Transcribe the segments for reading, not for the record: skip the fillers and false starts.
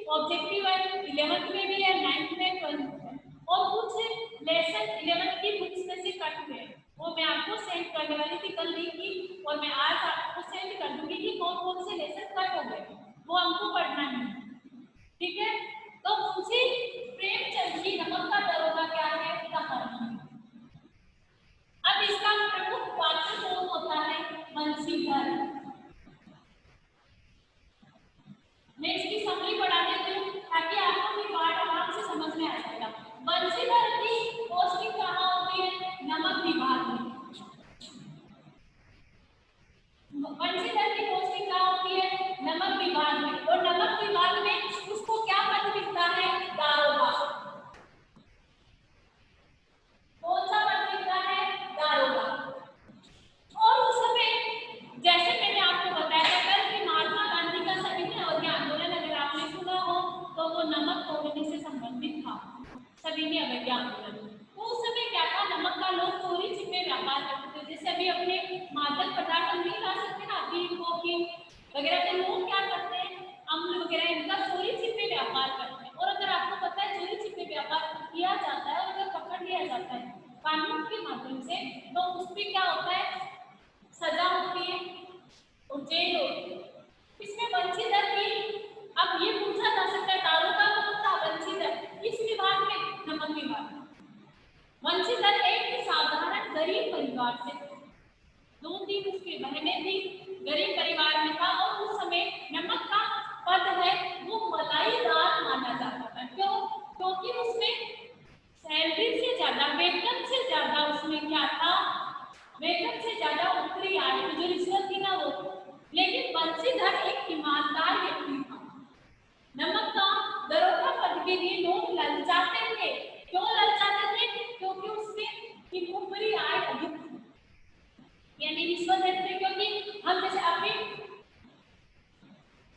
Objective है, 11th में भी है, 9th में, 12th में, और कुछ लेसन 11th की बुक्स में से कट हुए, वो मैं आपको सेंड करने वाली थी कल नहीं की, और मैं आज आपको सेंड कर दूंगी कि कौन कौन से लेसन कट हो गए, वो हमको पढ़ना है, ठीक है। तो मुंशी प्रेमचंद की नमक का दरोगा क्या है कहानी। अब इसका प्रमुख पात्र कौन होता है, बंसीधर। मैं इसकी समरी पढ़ा देती हूँ ताकि आपको भी पाठ आराम से समझ में आ जाएगा। बंसीधर की पोस्टिंग कहाँ होती है, नमक विभाग में। बंसीधर की पोस्टिंग कहाँ होती है, नमक विभाग में, और नमक विभाग में उसको क्या पद मिलता है, दारोगा। कौन सा पद मिलता है, दारोगा। और उस समय जैसे मैंने आपको बताया था कि महात्मा गांधी का सविनय अवज्ञा आंदोलन अगर आपने सुना हो तो वो नमक तोड़ने से संबंधित था, सविनय अवज्ञा आंदोलन। तो उस समय क्या था, नमक का लोग चोरी छिपे व्यापार करते थे, जैसे अभी अपने मादक पदार्थ नहीं ला सकते ना, अभी कोकीन वगैरह के लोग क्या करते हैं, अम्ल वगैरह इनका चोरी छिपे व्यापार करते हैं। और अगर आपको पता है चोरी छिपे व्यापार किया जाता है और अगर पकड़ लिया जाता है कानून के माध्यम से, तो उस पर क्या होता है, सजा होती है और जेल होती है। इसमें बंसीधर की, अब ये पूछा जा सकता है दारोगा कौन था, बंसीधर इस विभाग में, नमक विभाग में। बंसीधर एक साधारण गरीब परिवार से, 2-3 उसकी बहनें थी, गरीब परिवार में था, और उस समय नमक का पद है वो मलाईदार माना जाता था। क्यों, क्योंकि उसमें सैलरी से ज्यादा, वेतन से ज्यादा उसमें क्या था, वेतन से ज्यादा ऊपरी आय, जो रिश्वत थी ना वो। लेकिन बंसीधर एक ईमानदार व्यक्ति था। नमक का दरोगा पद के लिए लोग ललचाते थे। क्यों ललचाते थे, क्योंकि उसमें की ऊपरी आय अधिक थी, यानी रिश्वत देते थे। क्योंकि हम जैसे अभी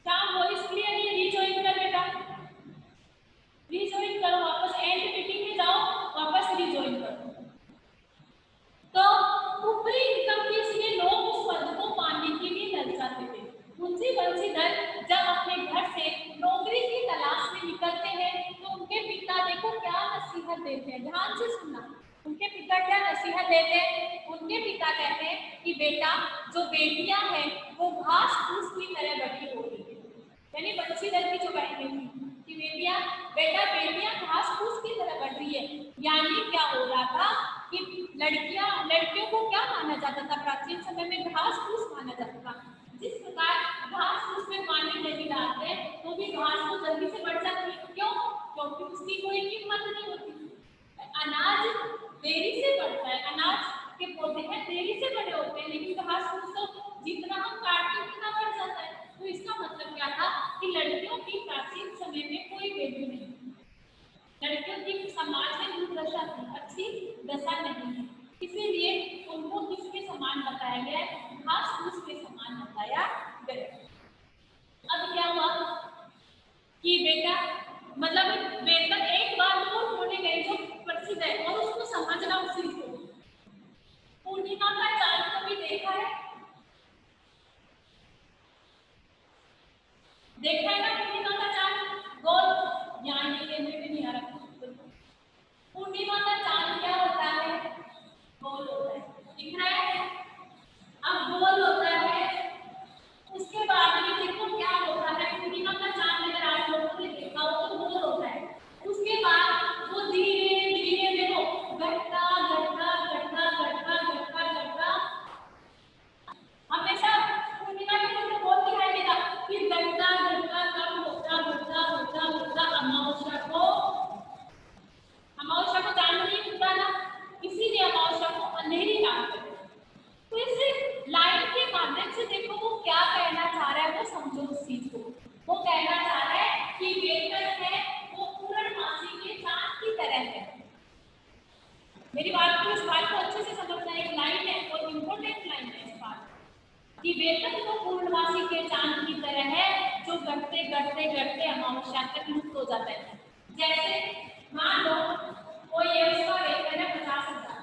शाम वॉइस क्लियर नहीं, रिजॉइन कर बेटा, रिजॉइन करो, वापस एंड मीटिंग में जाओ, वापस रिजॉइन करो। तो ऊपरी इनकम के इसलिए लोग उस पद को पाने के लिए ललचाते थे। मुंशी बंसीधर जब अपने घर से नौकरी की तलाश में निकलते हैं तो उनके पिता देखो क्या नसीहत देते हैं, ध्यान से सुनना। उनके पिता क्या नसीहत देते हैं, उनके पिता कहते हैं कि बेटा जो बेटियां हैं वो घास फूस की तरह बड़ी हो रही है, यानी बंसीधर की जो बहनें थी कि बेटा बेटियां घास फूस की तरह बढ़ रही है। यानी क्या हो रहा था कि लड़कियों को क्या माना जाता था, प्राचीन समय में घास फूस माना जाता था। जिस प्रकार घास फूस में पानी नहीं डालते तो भी घास तो जल्दी से बढ़ जाती है। क्यों, क्योंकि उसकी कोई कीमत नहीं होती। अनाज देरी से बढ़ता है, अनाज के पौधे हैं देरी से बड़े होते हैं, लेकिन घास फूस तो जितना हम काटते हैं उतना बढ़ जाता है। तो इसका मतलब क्या था कि लड़कियों की प्राचीन समय में कोई वैल्यू नहीं, लड़कियों की समाज में दुर्दशा थी, अच्छी दशा नहीं है, इसीलिए उनको किसके समान बताया गया, घास फूस के समान बताया गया। अब क्या हुआ कि बेटा मतलब वेतन एक बार और होने गए जो प्रसिद्ध है, और उसको समझना उसी को। पूर्णिमा का चांद कभी देखा है, देखा है ना पूर्णिमा का चांद, गोल, यहाँ ये कहने में नहीं आ रहा। पूर्णिमा का चांद क्या होता है, गोल होता है, दिख रहा है। अब गोल होता है, उसके बाद में देखो क्या होता है, पूर्णिमा का चांद अगर आप लोगों ने देखा हो तो गोल होता है। उसके बाद वो धीरे धीरे देखो घटता घटता घटता घटता घटता घटता, हमेशा पूर्णिमा के दिन तो गोल दिखाई देगा, फिर घटता घटता कम होता होता होता होता अमावस्या को चांद नहीं उगता ना, इसीलिए अमावस्या को अंधेरी रात है। तो इस लाइन के माध्यम से देखो वो क्या कहना चाह रहा है, वो समझो उस चीज को। वो कहना चाह रहा है कि वेतन है वो पूर्णमासी के चांद की तरह है। मेरी बात को, इस बात को अच्छे से समझना, एक लाइन है और इम्पोर्टेंट लाइन है इस बात कि वेतन तो पूर्णमासी के चांद की तरह है जो घटते घटते घटते अमावस्या तक लुप्त हो जाता है। जैसे मान लो कोई उसका वेतन है 50,000,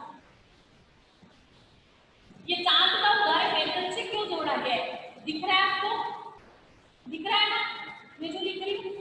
ये चांद का उदाहरण वेतन से क्यों जोड़ा गया है, दिख रहा है आपको, दिख रहा है ना, मैं जो लिख रही हूँ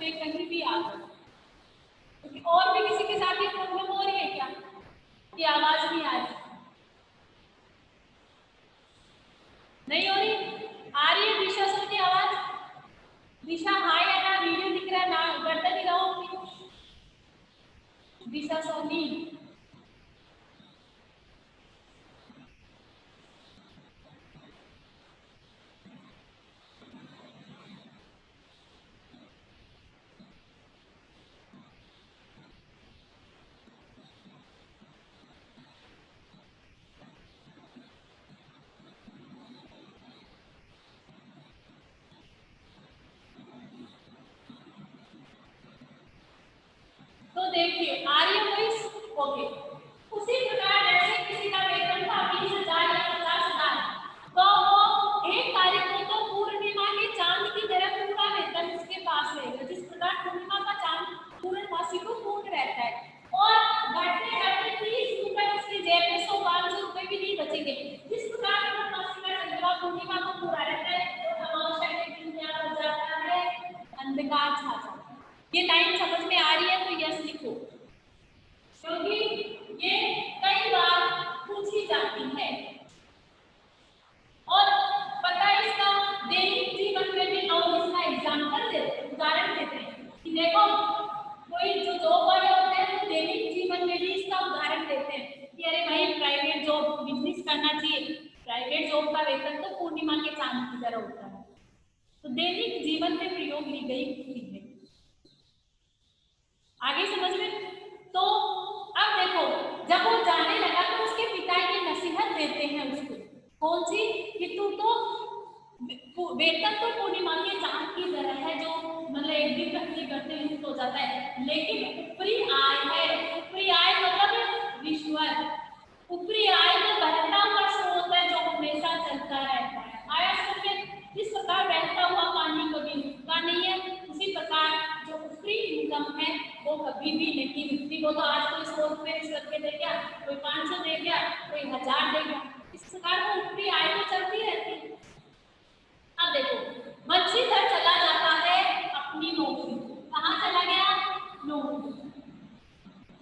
पे कहीं भी आ जाओ। क्योंकि और भी किसी के साथ ये प्रॉब्लम हो रही है क्या कि आवाज नहीं आ रही? नहीं हो रही? आ रही है दिशा सर की आवाज? दिशा हाँ या ना? वीडियो दिख रहा है ना? गर्दन ही रहो अपनी। दिशा सोनी तो देखिए आ रही है वॉइस? ओके। उसी प्रकार जैसे किसी का वेतन था 20,000 या 50,000, तो वो 1 तारीख को तो पूर्णिमा के चांद की तरह पूरा वेतन उसके पास रहेगा, जिस प्रकार पूर्णिमा का चांद पूर्णमासी को पूर्ण रहता है। और घटते घटते 30 रुपए उसकी जेब में 100-500 रुपए भी नहीं बचेंगे। जिस प्रकार पूर्णमासी का चंद्रमा पूर्णिमा को पूरा रहता है तो अमावस्या के दिन क्या हो जाता है? अंधकार छा जाता है। ये लाइन समझ में आ रही है तो यस लिखो, क्योंकि ये कई बार पूछी जाती है। और पता है इसका दैनिक जीवन में भी लोग इसका एग्जांपल देते हैं, उदाहरण देते हैं कि देखो कोई जो जॉब वाले होते हैं तो दैनिक जीवन में भी इसका उदाहरण देते हैं कि अरे भाई प्राइवेट जॉब बिजनेस करना चाहिए, प्राइवेट जॉब का वेतन तो पूर्णिमा के चांद की तरह होता है। तो दैनिक जीवन में प्रयोग ली गई चीज है। आगे समझ में? तो अब देखो जब वो जाने लगा तो उसके पिता की नसीहत देते हैं उसको, कौन सी? कि तू तो वेतन तो पूर्णिमा के चांद की तरह है, जो मतलब एक दिन करते करते लुप्त हो जाता है, लेकिन ऊपरी आय है। ऊपरी आय मतलब विश्वास, ऊपरी आय तो बहता हुआ स्रोत है जो हमेशा चलता रहता है। आया समझ में? इस प्रकार बहता हुआ पानी कभी रुकता नहीं है, उसी प्रकार जो ऊपरी इनकम है वो कभी भी नहीं रुकती। वो तो आज कोई 100 रुपए रिश्वत के दे गया, कोई 500 दे गया, कोई 1000 दे गया, इस प्रकार वो ऊपरी आय तो चलती रहती है। अब देखो बंशीधर चला जाता है अपनी नौकरी। कहाँ चला गया? नौकरी।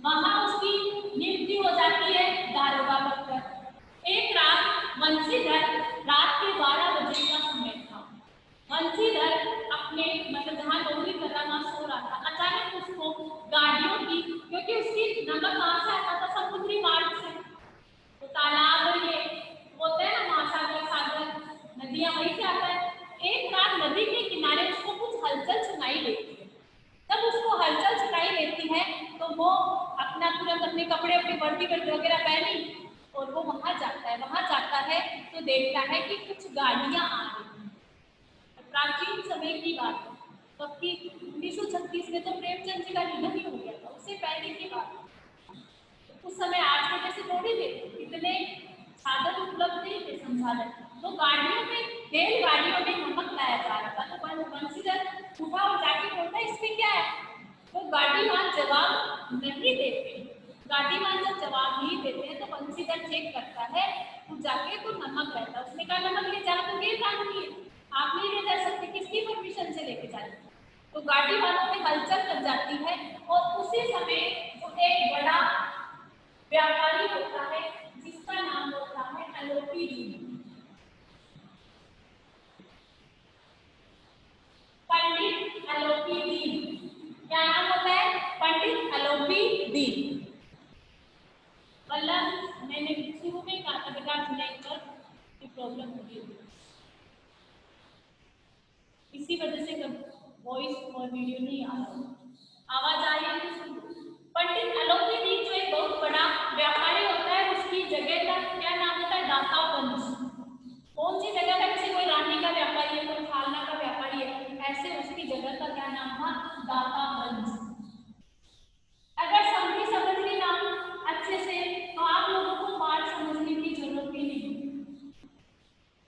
वहां उसकी मृत्यु हो जाती है दारोगा बनकर। एक रात बंशीधर रात के 12 बजे का समय था। बंशीधर अपने मतलब जहाँ नौकरी कर रहा वहां सो रहा था। अचानक उसको गाड़ियों की, क्योंकि उसकी नमक कहाँ से आता था? समुद्री मार्ग से। तो तालाब ये बोलते हैं ना महासागर, सागर, नदियां वहीं से आता है। एक रात नदी के किनारे उसको कुछ हलचल सुनाई देती है। जब उसको हलचल सुनाई देती है तो वो अपना तुरंत अपने कपड़े अपनी वर्दी वगैरह पहनी और वो वहां जाता है। वहां जाता है तो देखता है कि कुछ गाड़ियां आ रही हैं। प्राचीन समय की बात है, तब की 1936 में तो प्रेमचंद जी का निधन ही हो गया था, उससे पहले की बात है। उस समय आज के जैसे थोड़ी थे, इतने साधन उपलब्ध नहीं थे, संसाधन। तो गाड़ियों में, रेल गाड़ियों में नमक लाया जा रहा था। तो बंशीधर उठा और जाके बोलता है इसमें क्या है? तो गाड़ीवान जवाब नहीं देते। गाड़ीवान जब जवाब नहीं देते हैं तो बंशीधर चेक करता है, तो जाके तो नमक रहता है। उसने कहा नमक ले जाना तो गैर कानूनी है, आप नहीं ले जा सकते, किसकी परमिशन से लेके जा रहे? तो गाड़ी वालों में हलचल कर जाती है और उसी समय जो एक बड़ा व्यापारी होता है जिसका नाम होता है अलोपी दीन, पंडित अलोपी दीन। क्या नाम होता है? पंडित अलोपी दीन। मतलब मैंने शुरू में कहा था बेटा नेटवर्क की प्रॉब्लम होगी, इसी वजह से वॉइस और वीडियो नहीं आ रहा। आवाज आ रही है? पंडित अलोपी दीन जो एक बहुत बड़ा व्यापारी होता है, उसकी जगह का क्या नाम होता है? दातागंज। कौन सी जगह का? जैसे कोई रानी का व्यापारी है, कोई फालना का व्यापारी है, ऐसे उसकी जगह का क्या नाम था? दातागंज। अगर समझी समझ ली नाम अच्छे से तो आप लोगों को पाठ समझने की जरूरत भी नहीं।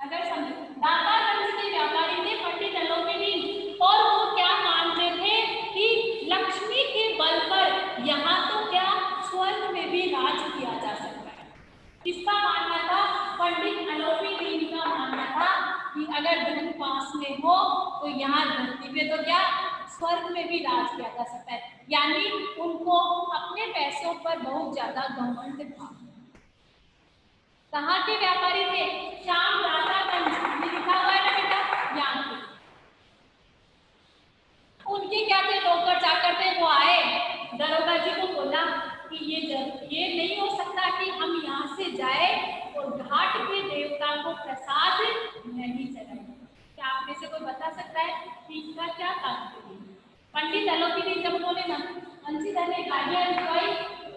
अगर समझे, दातागंज के व्यापारी थे पंडित अलोपी दीन, और वो क्या मानते थे कि लक्ष्मी के बल पर यहाँ तो क्या स्वर्ग में भी राज किया जा सकता है। किसका मानना था? पंडित अलोपी दीन का मानना था कि अगर धन पास में हो तो यहाँ धरती पे तो क्या स्वर्ग में भी राज किया जा सकता है। यानी उनको अपने पैसों पर बहुत ज्यादा घमंड था। कहाँ के व्यापारी थे? श्याम राजागंज, ये लिखा हुआ है ना बेटा, यहाँ के। उनके क्या थे? नौकर चाकर थे। वो आए, दरोगा जी को बोला कि ये नहीं हो सकता कि हम यहाँ से जाए और घाट के देवता को प्रसाद नहीं चढ़ाए। क्या आप में से कोई बता सकता है कि इसका क्या तात्पर्य है? पंडित अलोपीदीन जब उन्होंने बंसीधर ने गाड़ियां लिखवाई,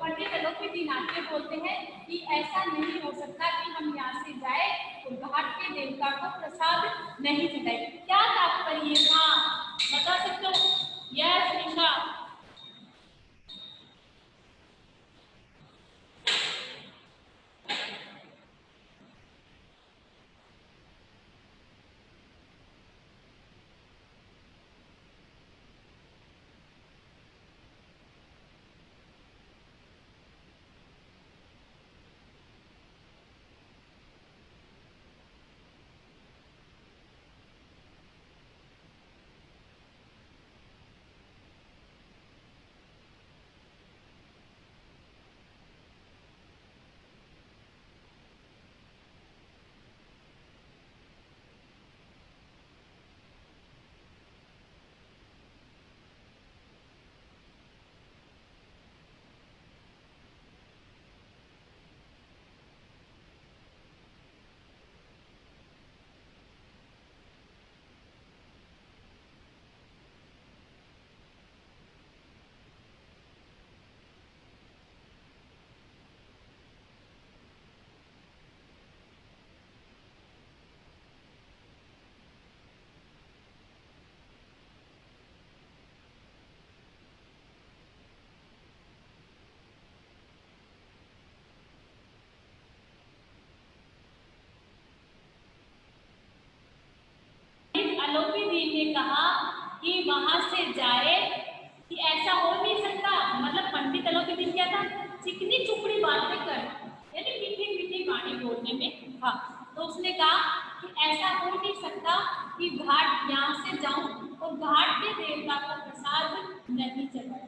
पंडित अलोपीदीन आके बोलते हैं कि ऐसा नहीं हो सकता कि हम यहाँ से जाए और घाट के देवता को प्रसाद नहीं चढ़ाए। क्या तात्पर्य था बता सकते हो? यस निशा। आलोपीदीन ने कहा कि वहां से जाए, कि ऐसा हो नहीं सकता। मतलब पंडित आलोपीदीन क्या था? चिकनी चुपड़ी बातें कर, यानी मीठी मीठी वाणी बोलने में था। तो उसने कहा कि ऐसा हो नहीं सकता कि घाट यहाँ से जाऊं और घाट के देवता को प्रसाद नहीं चढ़ाऊं।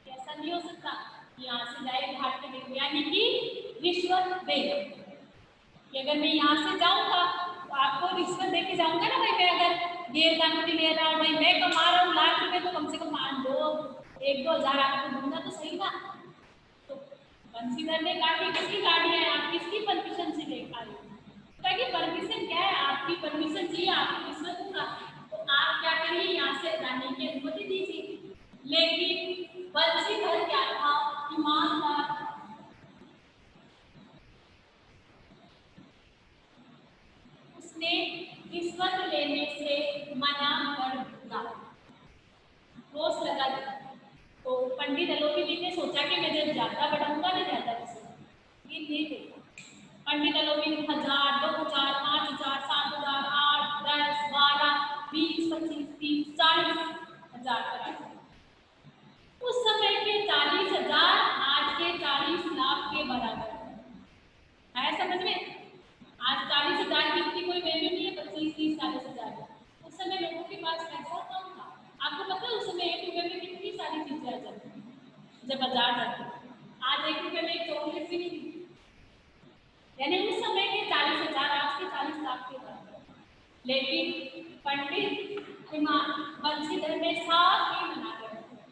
ऐसा नहीं हो सकता कि यहाँ से जाए घाट के देवता, यानी कि रिश्वत दे कि अगर मैं यहाँ से जाऊंगा तो आपको रिश्वत दे के जाऊंगा ना भाई। मैं अगर ये कानूनी ले रहा हूँ भाई, मैं कमा रहा हूँ लाख रुपए, तो कम से कम 1-2 हज़ार आपको दूंगा तो सही ना। तो बंसीधर ने कहा कि किसकी गाड़ी है, आप किसकी परमिशन से ले आ रहे हो? ताकि परमिशन क्या है, आपकी परमिशन चाहिए, आपको रिश्वत दूंगा तो आप क्या करिए, यहाँ से जाने की अनुमति दीजिए। लेकिन बंसीधर क्या था? ईमानदार। उसने रिश्वत लेने से मना कर दिया, रोष लगा दिया। तो पंडित आलोपीदीन ने सोचा कि मैं जब ज्यादा बढ़ाऊंगा ना, ज्यादा रिश्वत ये नहीं देगा। पंडित आलोपीदीन 1000, 2000, 5000, 7000, 8, 10, 12, 20, 25, 30, 40,000 करा। उस समय के 40,000 आज के 40 लाख के बराबर है। समझ में? आज 40,000 की इतनी कोई वैल्यू नहीं है, 25, 30, 40,000। उस समय लोगों के पास पैसा कम था। आपको पता है उस समय 1 रुपए में कितनी सारी चीजें आ जाती थी जब बाजार जाती थी। आज 1 रुपए में एक चॉकलेट भी नहीं थी। यानी उस समय के 40,000 आज के 40 लाख के बराबर। लेकिन पंडित बंसीधर ने साफ ही मना कर दिया,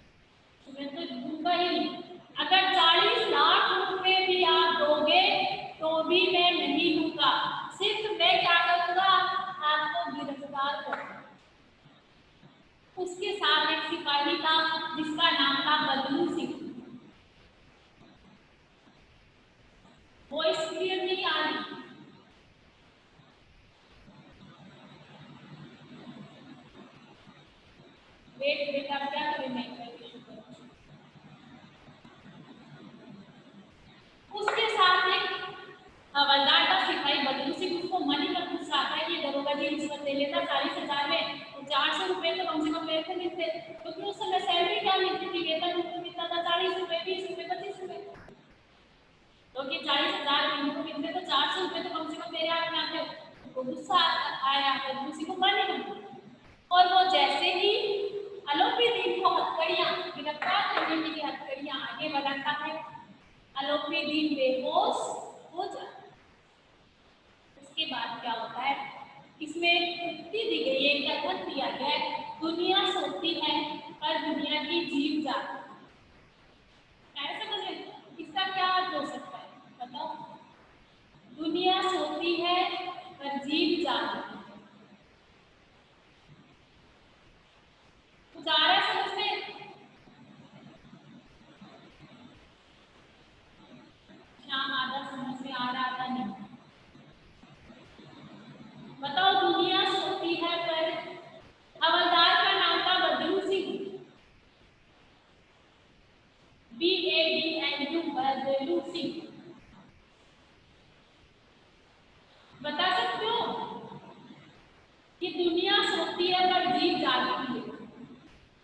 मैं तो दूंगा ही नहीं। अगर 40 लाख रुपए भी आप दोगे तो भी मैं नहीं लूंगा। सिर्फ मैं क्या करूंगा, आपको गिरफ्तार करूंगा। उसके साथ एक सिपाही था जिसका नाम था बदलू सिंह। वॉइस क्लियर नहीं आ रही? वेट बेटा, क्या अलोपीदीन बेहोश हो जाता है। इसके बाद क्या होता है, इसमें एक उक्ति दी गई है, एक कथन दिया गया है, दुनिया सोती है पर दुनिया की जीव जागती है। समझे इसका क्या अर्थ हो सकता है, बताओ। दुनिया सोती है पर जीव जागती है, कुछ आ रहा है समझ में? शाम आधा समझ में आ रहा था नहीं, बताओ। दुनिया सोती है पर हवलदार का नाम था बदरू सिंह, BADNU, बदरू सिंह। बता सकते हो कि दुनिया सोती है पर जीव जागती है,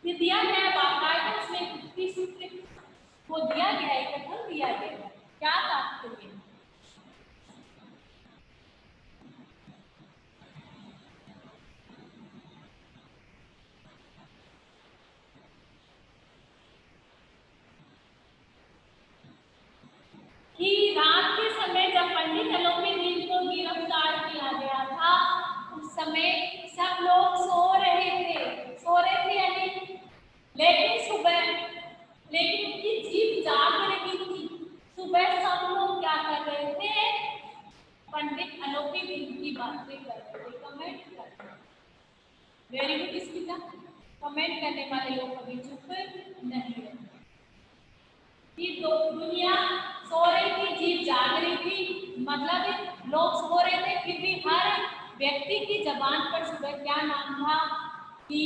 ये दिया गया है बाकायदा, उसमें उक्ति सूत्र वो दिया गया है, कथन दिया गया है, क्या तात्पर्य? कि रात के समय जब पंडित अलोपीदीन को गिरफ्तार किया गया था, उस समय सब लोग सो रहे थे यानी, लेकिन उनकी जीभ जाग रही थी। सुबह सब लोग क्या कर रहे थे, पंडित अलोपीदीन की बातें कर रहे थे, कमेंट कर रहे थे। वेरी गुड स्पीकर, कमेंट करने वाले लोग कभी चुप नहीं रहते। दुनिया सो रही थी, जीव जाग रही थी, मतलब लोग सो रहे थे, फिर भी हर व्यक्ति की जबान पर सुबह क्या नाम था कि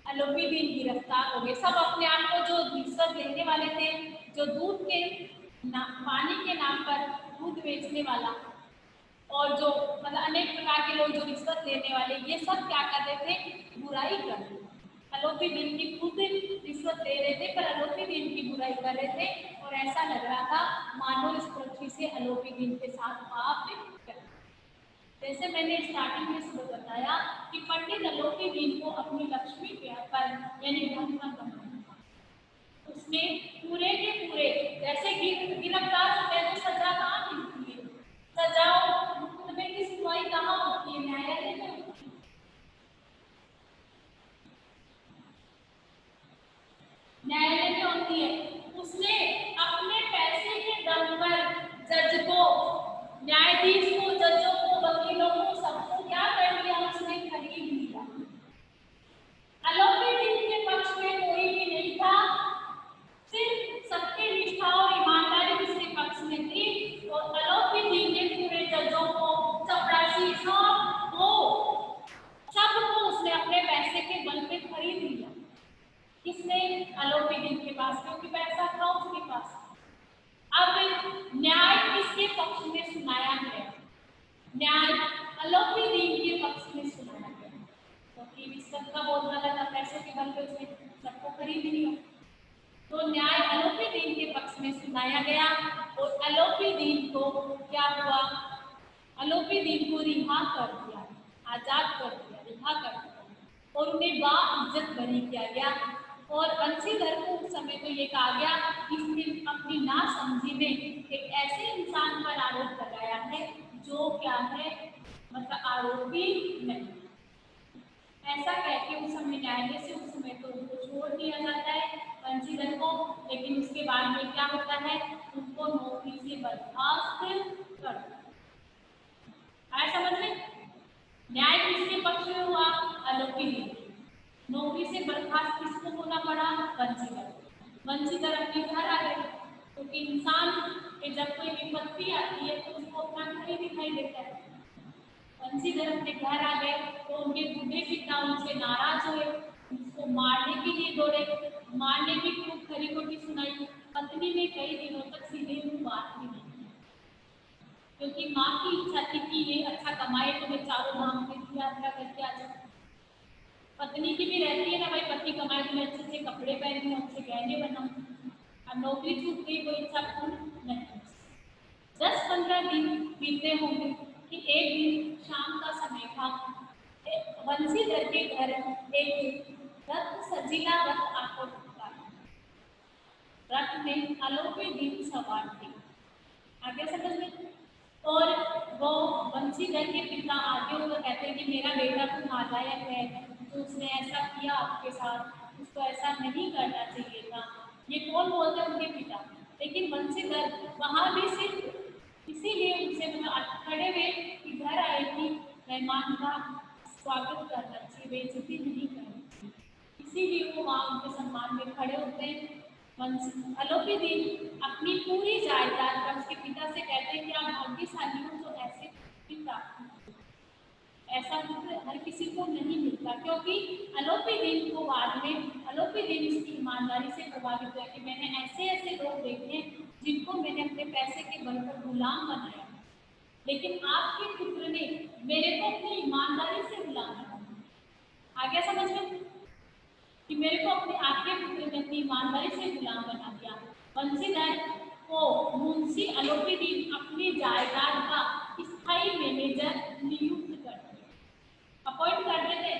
अलोपीदीन गिरफ्तार हो गए। सब अपने आप को, जो रिश्वत लेने वाले थे, जो दूध के पानी के नाम पर दूध बेचने वाला, और जो मतलब अनेक प्रकार के लोग जो रिश्वत लेने वाले, ये सब क्या कर रहे थे, बुराई कर रहे थे। अलोपीदीन की खुद रिश्वत ले रहे थे, पर अलोपीदीन की बुराई कर रहे थे, और ऐसा लग रहा था मानो इस पृथ्वी से अलोपीदीन के साथ पाप कर। जैसे मैंने स्टार्टिंग में सुबह बताया कि पंडित अलोपीदीन को अपनी लक्ष्मी पर यानी धन का गमन, उसने पूरे के पूरे, जैसे गिरफ्तार होते हैं तो सजा कहाँ मिलती है, सजाओ मुकदमे की सुनवाई कहाँ होती है, न्यायालय में होती है, न्यायालय में होती है। उसने अपने पैसे के दम पर जज को, न्यायाधीश को, जजों को, वकीलों को, सबको क्या कर दिया, उसने खरीद लिया। अलोपीदीन के पक्ष में कोई भी नहीं था, सिर्फ सत्यनिष्ठा और ईमानदारी उसके पक्ष में थी, और अलोपीदीन ने पूरे जजों को, चपरासी सबको उसने अपने पैसे के बल पे खरीद लिया। किसने, अलोपीदीन के पास, क्योंकि पैसा था उसके पास। अब न्याय किसके पक्ष में सुनाया गया, न्याय अलोपीदीन के पक्ष में सुनाया गया, क्योंकि रिश्वत का बहुत गलत था, पैसे के बल पे उसने सबको खरीद लिया। तो न्याय अलोपीदीन के पक्ष में सुनाया गया, और अलोपीदीन को क्या हुआ, अलोपीदीन को रिहा कर दिया, आजाद कर दिया, रिहा कर दिया, और उन्हें बाइज्जत बरी किया गया। और बंशीधर को उस समय तो ये कहा गया, इसने अपनी नासमझी में एक ऐसे इंसान पर आरोप लगाया है जो क्या है, मतलब आरोपी नहीं। ऐसा कह के उस समय न्यायालय से उस समय तो उनको छोड़ दिया जाता है बंशीधर को, लेकिन उसके बाद में क्या होता है, उनको नौकरी से बर्खास्त कर दिया। समझ में, न्याय किसके पक्ष में हुआ, अलोपीदीन, नौकरी से बर्खास्त किसको होना पड़ा, बंशीधर। बंशीधर अपने घर आ गए, क्योंकि इंसान के जब कोई विपत्ति आती है तो उसको अपना घर ही दिखाई देता है। बंशीधर अपने घर आ गए तो उनके बूढ़े पिता उनसे नाराज हुए, उसको मारने के लिए दौड़े, मारने की खूब खरी खोटी सुनाई। पत्नी ने कई दिनों तक सीधे मुंह बात भी नहीं, क्योंकि माँ की इच्छा थी कि ये अच्छा कमाए तो मैं चारों धाम की यात्रा करके आ जाऊँ। पत्नी की भी रहती है ना भाई, पति कमाए तो मैं अच्छे से कपड़े पहनूं, अच्छे गहने बनाऊं। अब नौकरी छूट गई, कोई इच्छा पूर्ण नहीं। 10-15 दिन बीते होंगे कि एक दिन शाम का समय था, बंशीधर के घर एक रथ, सजीला रथ आकर रुका। रथ ने आलोपी दीप सवार थे। आगे समझ में। और वो बंशीधर के पिता आगे होकर कहते हैं कि मेरा बेटा तो नालायक है, तो उसने ऐसा किया आपके साथ, उसको ऐसा नहीं करना चाहिए था। ये कौन बोलते हैं? उनके पिता। लेकिन बंशीधर वहाँ भी सिर्फ इसीलिए उनसे खड़े हुए कि घर आए कि मेहमान का स्वागत करना चाहिए, बेइज्जती नहीं करनी चाहिए, इसीलिए वो वहाँ उनके सम्मान में खड़े होते हैं। आलोपी दीप अपनी पूरी जायदाद पर उसके पिता से कहते हैं कि आप भाग्यशाली हो जो ऐसे पिता, ऐसा पुत्र हर किसी को नहीं मिलता। क्योंकि आलोपी दीप को बाद में आलोपी दीप इसकी ईमानदारी से प्रभावित हुआ कि मैंने ऐसे ऐसे लोग देखे जिनको मैंने अपने पैसे के बल पर गुलाम बनाया, लेकिन आपके पुत्र ने मेरे को अपनी ईमानदारी से गुलाम बनाया। आ गया समझ में कि मेरे को अपने आपके पुत्र ने अपनी ईमानदारी से गुलाम बना दिया। बंशीधर को मुंशी आलोपी दीप अपनी जायदाद का स्थायी मैनेजर नियुक्त करते, अपॉइंट कर देते।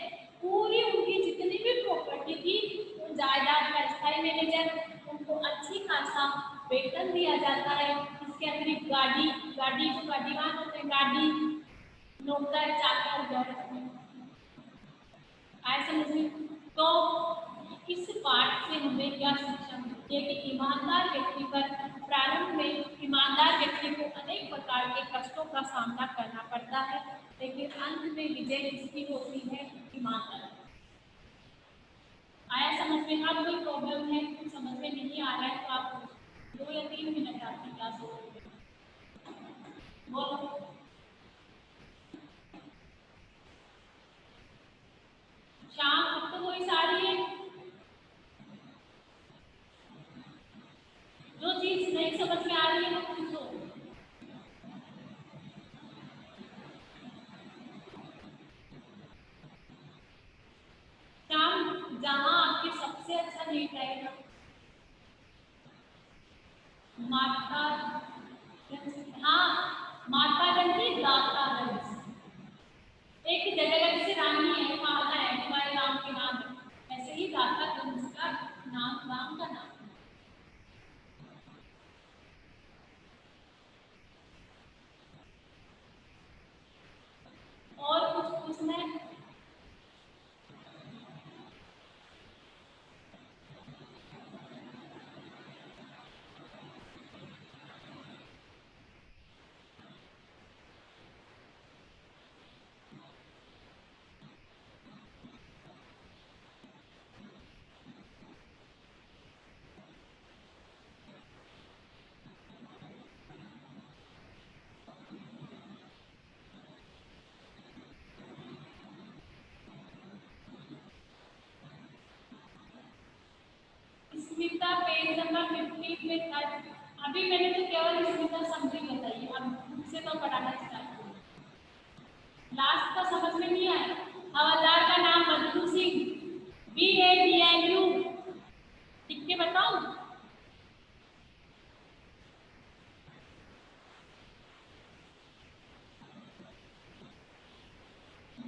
पूरी उनकी जितनी भी प्रॉपर्टी थी उन जायदाद का स्थायी मैनेजर, उनको अच्छी खासा वेतन दिया जाता है। इसके अतिरिक्त गाड़ी गाड़ी जो गाड़ीवान होते हैं, गाड़ी, नौकर, चाकर, घर आए समझ में। तो इस पाठ से हमें क्या शिक्षा मिलती है कि ईमानदार व्यक्ति पर प्रारंभ में ईमानदार व्यक्ति को अनेक प्रकार के कष्टों का सामना करना पड़ता है, लेकिन अंत में विजय किसकी होती है? ईमानदार। आया समझ में? अब कोई प्रॉब्लम है, कुछ समझ में नहीं आ रहा है तो आप 2 या 3 मिनट आपकी क्लास हो बोलो। शाम अब तो कोई सारी है, जो चीज नहीं समझ में आ रही है वो पूछो। शाम जहाँ आपके सबसे अच्छा रेट आएगा, माता, हाँ माता गंज, दाता गंज, एक जगह जैसे रानी है, माता है, हमारे राम के नाम है, ऐसे ही दाता गंज का नाम राम का नाम। और कुछ पूछना है? स्मिता पेज नंबर 15 में था। अभी मैंने तो केवल स्मिता समझी बताई, अब मुझसे तो पढ़ाना स्टार्ट किया। लास्ट का समझ में नहीं आया। हवलदार का नाम बदलू सिंह, BADLU, लिख के बताऊं?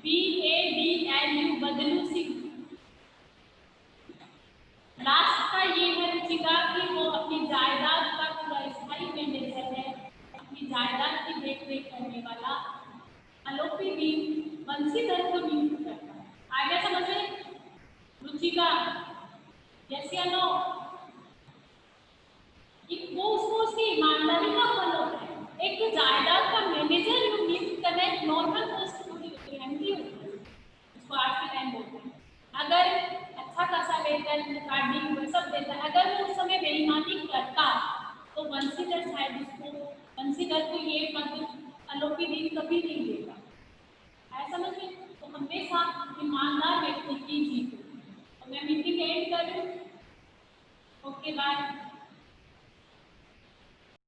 BADLU, बदलू सिंह। लास्ट का ये है रुचिका कि वो अपनी जायदाद का पूरा स्थायी मैनेजर है, अपनी जायदाद की देख रेख करने वाला। आलोपी दीप बंशीधर को नियुक्त करता है। आगे समझ में? रुचिका, यस या नो? वो उसको उसकी ईमानदारी का फल होता है। एक तो जायदाद का मैनेजर नियुक्त करना एक नॉर्मल पोस्ट होती है, होती है, उसको आज के टाइम बोलते हैं। अगर अच्छा खासा वेतन, गाड़ी सब देता है, अगर वो उस समय बेईमानी करता तो बंशीधर शायद उसको, बंशीधर को ये पद आलोपी दीप कभी नहीं देगा। ऐसा समझ में? तो हमेशा ईमानदार व्यक्ति की जीत होती है। तो मैं मीटिंग एंड कर रही हूँ। Okay bye.